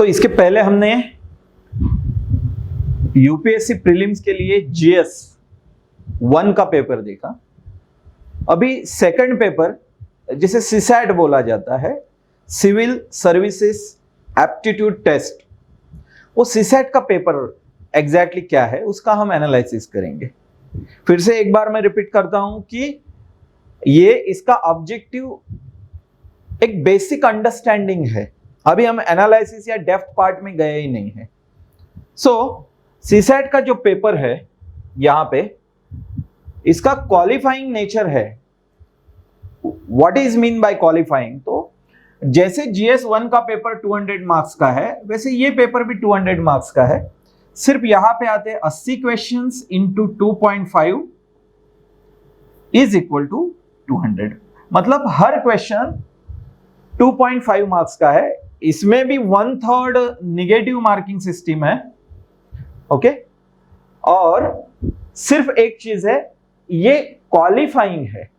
इसके पहले हमने यूपीएससी प्रीलिम्स के लिए जीएस 1 का पेपर देखा। अभी सेकंड पेपर जिसे सीसैट बोला जाता है, सिविल सर्विसेज एप्टीट्यूड टेस्ट, वो सीसैट का पेपर एग्जैक्टली क्या है उसका हम एनालिसिस करेंगे। फिर से एक बार मैं रिपीट करता हूं कि ये इसका ऑब्जेक्टिव एक बेसिक अंडरस्टैंडिंग है। अभी हम एनालिसिस या डेप्थ पार्ट में गए ही नहीं है। सीसैट का जो पेपर है यहां पे, इसका क्वालिफाइंग नेचर है। What is mean by qualifying? तो जैसे जीएस 1 का पेपर 200 मार्क्स का है, वैसे ये पेपर भी 200 मार्क्स का है। सिर्फ यहां पे आते हैं 80 questions into 2.5 is equal to 200। मतलब हर क्वेश्चन 2.5 मार्क्स का है। इसमें भी 1/3 निगेटिव मार्किंग सिस्टम है। ओके, और सिर्फ एक चीज है, ये क्वालिफाइंग है।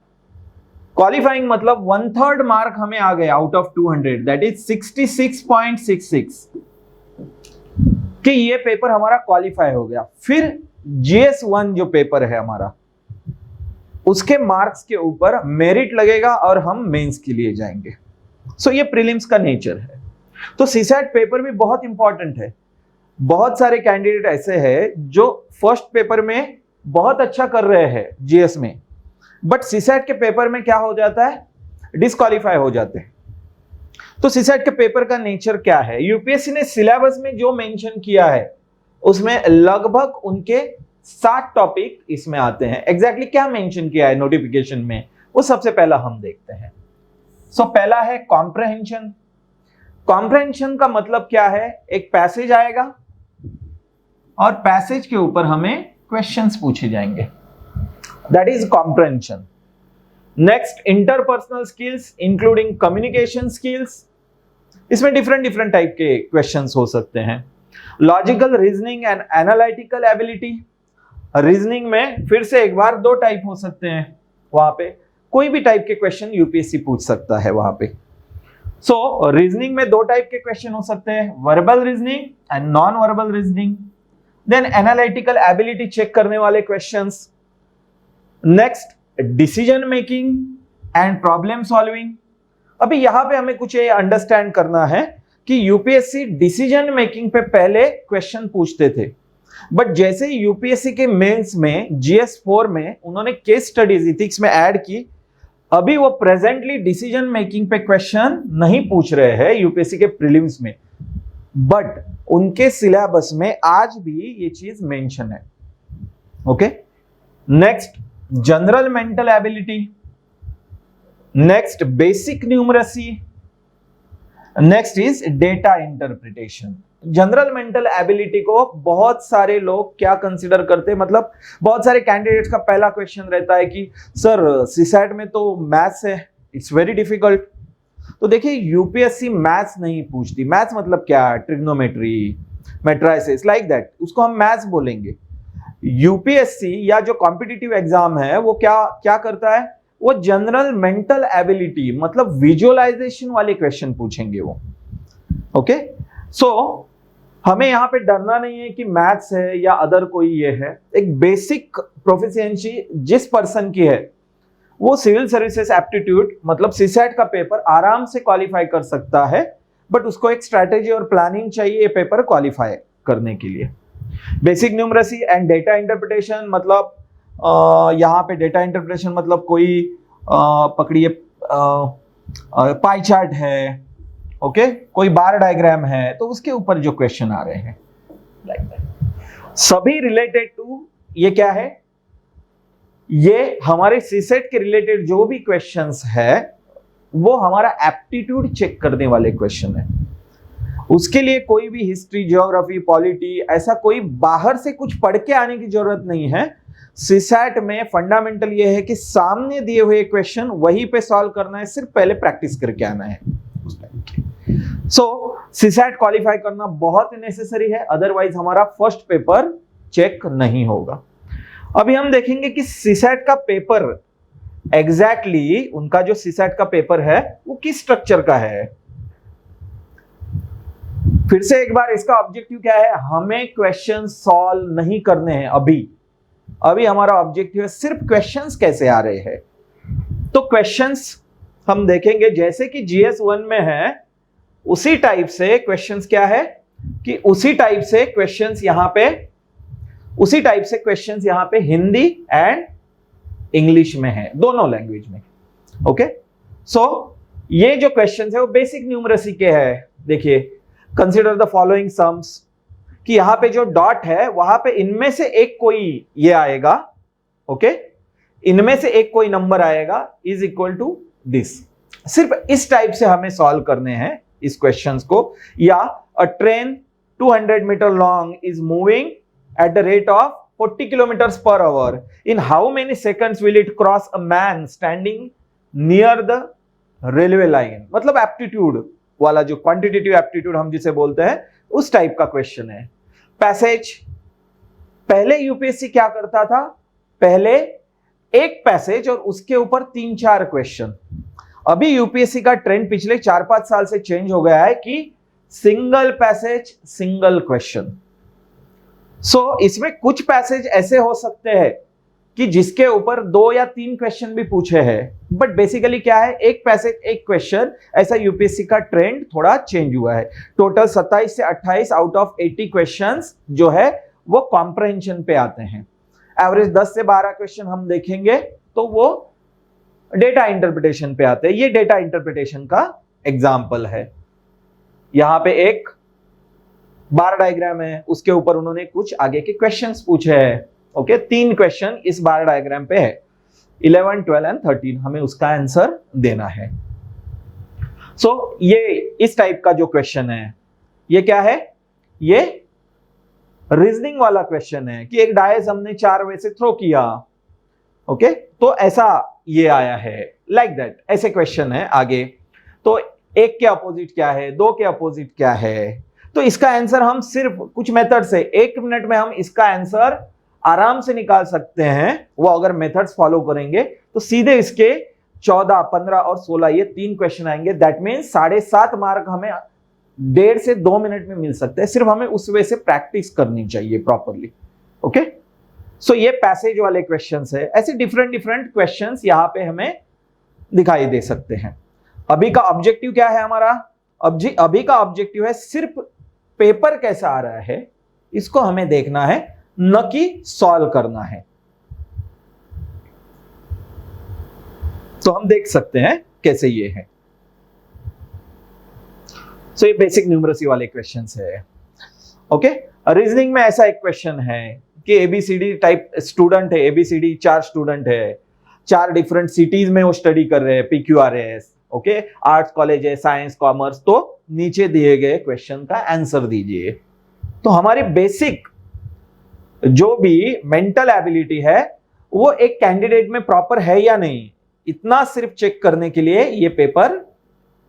क्वालिफाइंग मतलब 1/3 मार्क हमें आ गया आउट ऑफ 200, दैट इज 66.66 कि ये पेपर हमारा क्वालिफाई हो गया। फिर जीएस 1 जो पेपर है हमारा, उसके मार्क्स के ऊपर मेरिट लगेगा और हम मेंस के लिए जाएंगे। ये प्रीलिम्स का नेचर है। तो सीसैट पेपर भी बहुत इंपॉर्टेंट है। बहुत सारे कैंडिडेट ऐसे हैं जो फर्स्ट पेपर में बहुत अच्छा कर रहे हैं जीएस में, बट सीसैट के पेपर में क्या हो जाता है, डिस्क्वालीफाई हो जाते हैं। तो सीसैट के पेपर का नेचर क्या है? यूपीएससी ने सिलेबस में जो मेंशन किया है उसमें लगभग उनके 7 टॉपिक इसमें आते हैं। एग्जैक्टली क्या मेंशन किया है नोटिफिकेशन में, वो सबसे पहला हम देखते हैं। पहला है कॉम्प्रहेंशन। कॉम्प्रहेंशन का मतलब क्या है? एक पैसेज आएगा और पैसेज के ऊपर हमें क्वेश्चंस पूछे जाएंगे, that is comprehension. Next, interpersonal skills including communication skills. इसमें डिफरेंट टाइप के क्वेश्चंस हो सकते हैं। Logical reasoning and analytical ability. Reasoning में फिर से एक बार 2 टाइप हो सकते हैं, वहां पे कोई भी टाइप के क्वेश्चन यूपीएससी पूछ सकता है वहां पे। रीजनिंग में 2 टाइप के क्वेश्चन हो सकते हैं, verbal reasoning and non verbal reasoning. Then analytical ability check करने वाले क्वेश्चंस। Next, decision making and problem solving. अभी यहां पे हमें कुछ ये अंडरस्टैंड करना है कि यूपीएससी डिसीजन मेकिंग पे पहले क्वेश्चन पूछते थे, बट जैसे यूपीएससी के मेंस में जीएस 4 में उन्होंने केस स्टडीज इथिक्स में ऐड की, अभी वो प्रेजेंटली डिसीजन मेकिंग पे क्वेश्चन नहीं पूछ रहे हैं यूपीएससी के प्रीलिम्स में, बट उनके सिलेबस में आज भी ये चीज मेंशन है। Okay, next, general mental ability. Next, basic numeracy. Next is data interpretation. General mental ability को बहुत सारे लोग क्या कंसीडर करते हैं, मतलब बहुत सारे कैंडिडेट्स का पहला क्वेश्चन रहता है कि सर सीसैट में तो मैथ्स है, इट्स वेरी डिफिकल्ट। तो देखिए, यूपीएससी मैथ्स नहीं पूछती। मैथ्स मतलब क्या? ट्रिग्नोमेट्री, मैट्रिसेस, लाइक दैट, उसको हम मैथ्स बोलेंगे। यूपीएससी या जो कॉम्पिटिटिव एग्जाम है वो क्या करता है, वो जनरल मेंटल एबिलिटी मतलब विजुअलाइजेशन वाले क्वेश्चन पूछेंगे वो। ओके, हमें यहां पे डरना नहीं है कि मैथ्स है या अदर कोई ये है। एक बेसिक प्रोफिशिएंसी जिस पर्सन की है, वो सिविल सर्विसेज एप्टीट्यूड मतलब सीसैट का पेपर आराम से क्वालिफाई कर सकता है, बट उसको एक स्ट्रैटेजी और प्लानिंग चाहिए ये पेपर क्वालिफाई करने के लिए। Basic numeracy and data interpretation, मतलब यहाँ पे डेटा इंटरप्रिटेशन मतलब कोई पकड़िए पाई चार्ट है, ओके, कोई बार डायग्राम है, तो उसके ऊपर जो क्वेश्चन आ रहे हैं लाइक दैट, सभी रिलेटेड टू ये क्या है, ये हमारे सीसेट के रिलेटेड जो भी क्वेश्चंस है वो हमारा एप्टीट्यूड चेक करने वाले क्वेश्चन है। उसके लिए कोई भी हिस्ट्री, ज्योग्राफी, पॉलिटी ऐसा कोई बाहर से कुछ पढ़ के आने की जरूरत नहीं है। सीसैट में फंडामेंटल ये है कि सामने दिए हुए क्वेश्चन वहीं पे सॉल्व करना है, सिर्फ पहले प्रैक्टिस करके आना है उस टाइम के। सीसैट क्वालिफाई करना बहुत नेसेसरी है, अदरवाइज हमारा फर्स्ट पेपर चेक नहीं होगा। अभी हम देखेंगे कि सीसैट का पेपर एग्जैक्टली उनका जो सीसैट का पेपर है वो किस स्ट्रक्चर का है। फिर से एक बार, इसका ऑब्जेक्टिव क्या है? हमें क्वेश्चन सॉल्व नहीं करने हैं अभी हमारा ऑब्जेक्टिव है सिर्फ क्वेश्चंस कैसे आ रहे हैं। तो क्वेश्चंस हम देखेंगे जैसे कि GS1 में है उसी टाइप से क्वेश्चंस क्या है कि उसी टाइप से क्वेश्चंस यहां पे हिंदी एंड इंग्लिश में है, दोनों लैंग्वेज में। ओके, सो ये जो क्वेश्चंस है वो बेसिक न्यूमरेसी के है। देखिए, कंसीडर द फॉलोइंग सम्स, कि यहां पे जो डॉट है वहां पे इनमें से एक कोई ये आएगा। ओके, इनमें से एक कोई नंबर आएगा इज इक्वल टू दिस। सिर्फ इस टाइप से हमें सॉल्व करने हैं इस क्वेश्चंस को। या a train 200 metre long is moving at the rate of 40 kilometres per hour, in how many seconds will it cross a man standing near the railway line. मतलब एप्टीट्यूड वाला, जो क्वांटिटेटिव एप्टीट्यूड हम जिसे बोलते हैं, उस टाइप का question है। पैसेज, पहले यूपीएससी क्या करता था? पहले एक पैसेज और उसके ऊपर 3-4 क्वेश्चन। अभी यूपीएससी का ट्रेंड पिछले 4-5 साल से चेंज हो गया है कि सिंगल पैसेज सिंगल क्वेश्चन। सो इसमें कुछ पैसेज ऐसे हो सकते हैं कि जिसके ऊपर 2 या 3 क्वेश्चन भी पूछे हैं, बट बेसिकली क्या है, एक पैसेज एक क्वेश्चन। ऐसा यूपीएससी का ट्रेंड थोड़ा चेंज हुआ है। टोटल 27 से 28 आउट ऑफ 80 क्वेश्चंस जो है वो कॉम्प्रहेंशन पे आते हैं। एवरेज 10 से 12 क्वेश्चन हम देखेंगे तो वो डेटा इंटरप्रिटेशन पे आते हैं। ये डेटा इंटरप्रिटेशन का एग्जाम्पल है। यहां पे एक बार डायग्राम है, उसके ऊपर उन्होंने कुछ आगे के क्वेश्चंस पूछे हैं। ओके, 3 क्वेश्चन इस बार डायग्राम पे है, 11, 12 एंड 13। हमें उसका आंसर देना है। सो ये इस टाइप का जो क्वेश्चन है, ये क्या है? ये रीजनिंग वाला क्वेश्चन है कि एक डायस हमने 4 वे से थ्रो किया। ओके, तो ऐसा ये आया है, लाइक दैट, ऐसे क्वेश्चन है आगे। तो 1 के अपोजिट क्या है, 2 के अपोजिट क्या है? तो इसका आंसर हम सिर्फ कुछ मेथड से 1 मिनट में हम इसका आंसर आराम से निकाल सकते हैं। वो अगर मेथड्स फॉलो करेंगे तो सीधे इसके 14, 15 और 16 ये 3 क्वेश्चन आएंगे। दैट मीन्स 7.5 मार्क हमें 1.5 से 2 मिनट में मिल सकते हैं। सिर्फ हमें उस वे से प्रैक्टिस करनी चाहिए प्रॉपरली। ओके, सो ये पैसेज वाले क्वेश्चंस है। ऐसे डिफरेंट क्वेश्चंस यहां पे हमें दिखाई दे सकते हैं। अभी का ऑब्जेक्टिव क्या है हमारा? अभी का ऑब्जेक्टिव है सिर्फ पेपर कैसा आ रहा है इसको हमें देखना है, न कि सॉल्व करना है। तो हम देख सकते हैं कैसे ये है। सो ये बेसिक न्यूमरेसी वाले क्वेश्चंस है। ओके, रीजनिंग में ऐसा एक क्वेश्चन है कि एबीसीडी टाइप स्टूडेंट है, एबीसीडी 4 स्टूडेंट है, 4 डिफरेंट सिटीज में वो स्टडी कर रहे हैं, PQRS। ओके, आर्ट्स कॉलेज है, साइंस, कॉमर्स। तो नीचे दिए गए क्वेश्चन का आंसर दीजिए। तो हमारी बेसिक जो भी मेंटल एबिलिटी है वो एक कैंडिडेट में प्रॉपर है या नहीं, इतना सिर्फ चेक करने के लिए ये पेपर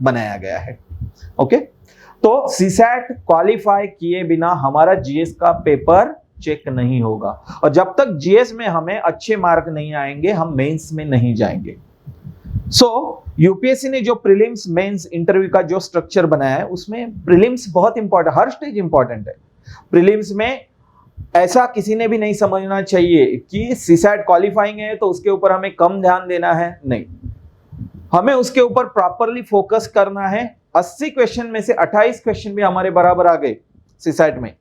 बनाया गया है। ओके, तो सीसैट क्वालिफाई किए बिना हमारा जीएस का पेपर चेक नहीं होगा, और जब तक जीएस में हमें अच्छे मार्क नहीं आएंगे हम मेंस में नहीं जाएंगे। सो यूपीएससी ने जो प्रीलिम्स मेंस इंटरव्यू का जो स्ट्रक्चर बनाया है उसमें प्रीलिम्स बहुत इंपॉर्टेंट, हर स्टेज इंपॉर्टेंट है। प्रीलिम्स में ऐसा किसी ने भी नहीं समझना चाहिए कि सीसैट क्वालिफाइंग है तो उसके ऊपर हमें कम ध्यान देना है, नहीं, हमें उसके ऊपर प्रॉपरली फोकस करना है। 80 क्वेश्चन में से 28 क्वेश्चन भी हमारे बराबर आ गए सीसैट में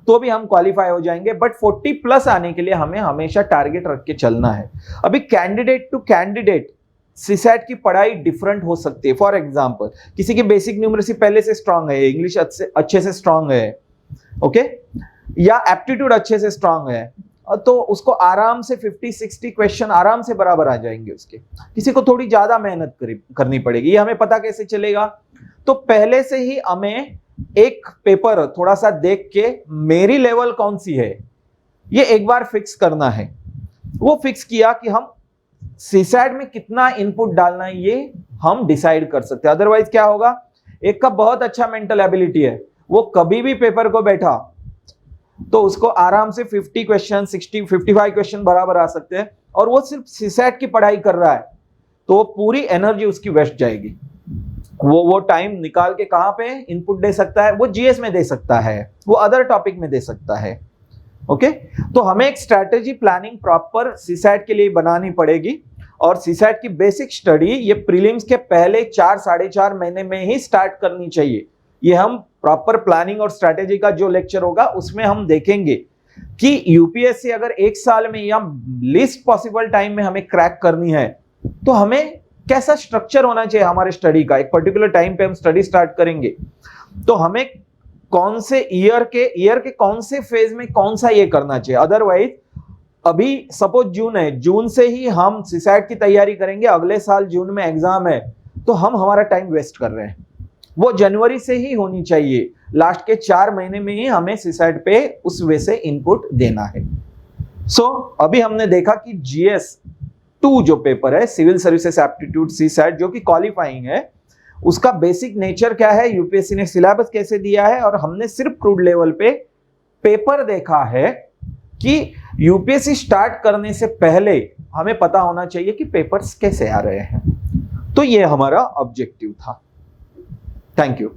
तो भी हम क्वालिफाई हो जाएंगे, बट 40 प्लस आने के लिए हमें हमेशा टारगेट रख के चलना है। अभी कैंडिडेट टू कैंडिडेट सीसैट की पढ़ाई डिफरेंट हो सकती है। फॉर एग्जांपल, किसी की बेसिक न्यूमरेसी पहले से स्ट्रांग है, इंग्लिश अच्छे से स्ट्रांग है, ओके, या एप्टीट्यूड अच्छे से स्ट्रांग है, तो उसको आराम से 50-60 क्वेश्चन आराम से बराबर आ जाएंगे उसके। किसी को थोड़ी ज्यादा मेहनत करनी पड़ेगी। ये हमें पता कैसे चलेगा? तो पहले से ही हमें एक पेपर थोड़ा सा देख के मेरी लेवल कौन सी है ये एक बार फिक्स करना है। वो फिक्स किया कि हम सीसैट में कितना इनपुट डालना है ये हम डिसाइड कर सकते हैं। अदरवाइज क्या होगा, एक का बहुत अच्छा मेंटल एबिलिटी है, वो कभी भी पेपर को बैठा तो उसको आराम से 50 क्वेश्चन, 60, 55 क्वेश्चन बराबर आ सकते हैं, और वो सिर्फ सीसैट की पढ़ाई कर रहा है तो वो पूरी एनर्जी उसकी वेस्ट जाएगी। वो टाइम निकाल के कहां पे इनपुट दे सकता है, वो जीएस में दे सकता है, वो अदर टॉपिक में दे सकता है। ओके, तो हमें एक स्ट्रैटेजी प्लानिंग प्रॉपर सीसैट के लिए बनानी पड़ेगी, और सीसैट की बेसिक स्टडी ये प्रीलिम्स के पहले 4-4.5 महीने में ही स्टार्ट करनी चाहिए। ये हम प्रॉपर प्लानिंग और स्ट्रैटेजी का जो लेक्चर होगा उसमें हम देखेंगे कि यूपीएससी अगर 1 साल में या लीस्ट पॉसिबल टाइम में हमें क्रैक करनी है तो हमें कैसा स्ट्रक्चर होना चाहिए हमारे स्टडी का। एक पर्टिकुलर टाइम पे हम स्टडी स्टार्ट करेंगे तो हमें कौन से ईयर के कौन से फेज में कौन सा ये करना चाहिए। अदरवाइज अभी सपोज जून है, जून से ही हम सीसैट की तैयारी करेंगे, अगले साल जून में एग्जाम है, तो हम हमारा टाइम वेस्ट कर रहे हैं। वो जनवरी से ही होनी चाहिए, लास्ट के 4 महीने में ही हमें सीसैट पे उस वे से इनपुट देना है। सो अभी हमने देखा कि जीएस 2 जो पेपर है, सिविल सर्विसेज एप्टीट्यूड सीसैट, जो कि क्वालिफाइंग है, उसका बेसिक नेचर क्या है, यूपीएससी ने सिलेबस कैसे दिया है, और हमने सिर्फ क्रूड लेवल पे पेपर देखा है कि यूपीएससी स्टार्ट करने से पहले हमें पता होना चाहिए कि पेपर्स कैसे आ रहे हैं। तो ये हमारा ऑब्जेक्टिव था। Thank you.